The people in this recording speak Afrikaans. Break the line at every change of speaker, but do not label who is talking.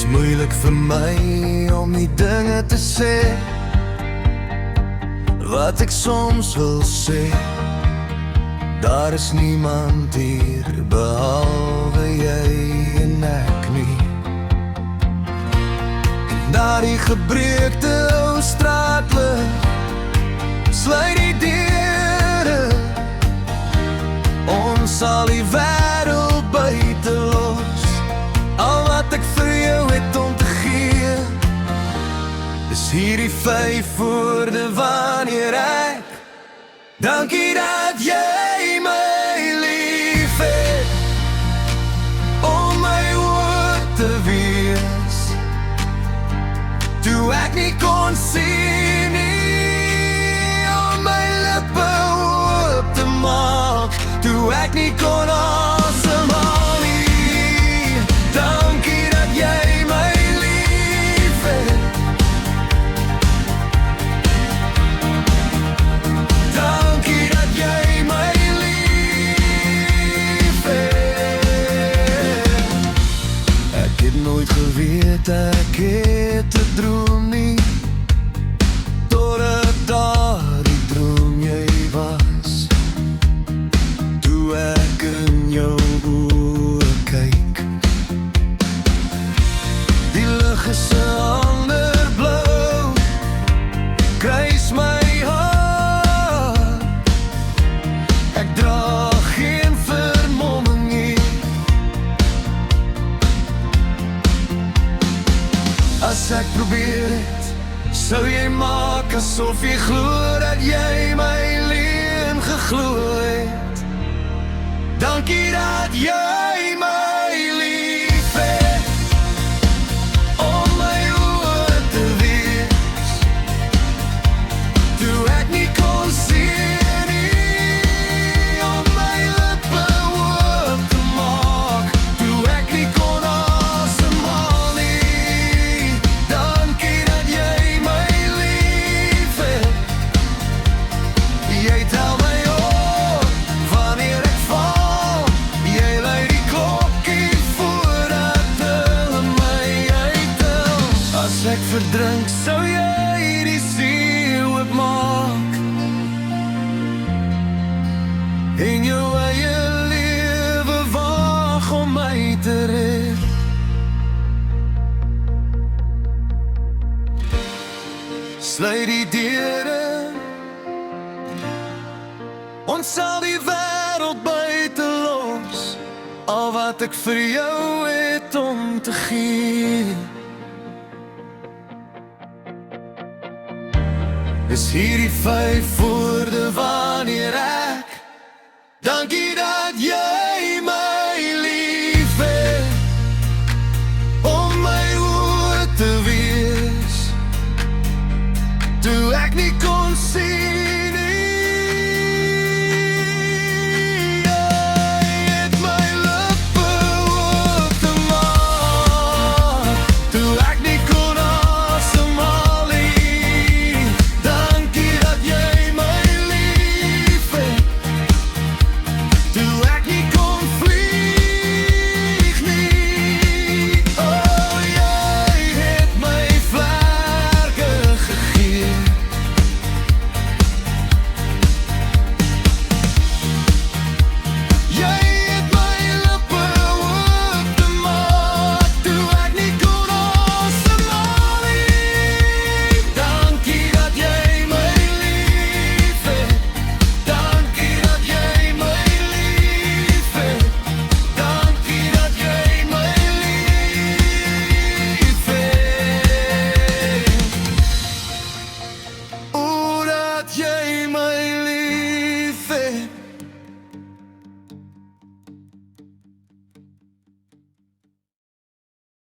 Moeilik vir my om die dinge te sê wat ek soms wil sê. Daar is niemand hier behalwe jy en ek nie. En daardie gebreekte ou straatlig sluit die deure. Ons sal die wêreld buite los. Al wat ek vir jou het om te gee, is hierdie 5 woorde wanneer ek dankie dat jy my lief het, om my woord te wees, toe ek nie kon sien nie, om my lippe oop te maak, toe ek nie kon asemhaal nie. Dankie dat jy my lief het, dankie dat jy my lief het. Ek het nooit geweet ek het 'n droom nie, totdat daardie droom jy was, toe ek in jou oë kyk. Die lug is 'n ander blou, kruis my hart. Ek dra geen vermomming nie. As ek probeer het, sou jy maak asof jy glo dat jy my leen geglo het. Dankie dat jy my lief het, om my oor te wees, toe ek nie kon sien nie, om my lippe oop te maak, toe ek nie kon asemhaal nie. Dankie dat jy my lief het, jy tel my op wanneer ek val, jy lei die klokkie voordat hulle my uittel. As ek verdrink, sou jy die see oopmaak, en jou eie lewe wag om my te red. Sluit die deure, ons sal die wêreld buite los, al wat ek vir jou het om te gee, is hierdie 5 woorde wanneer ek dankie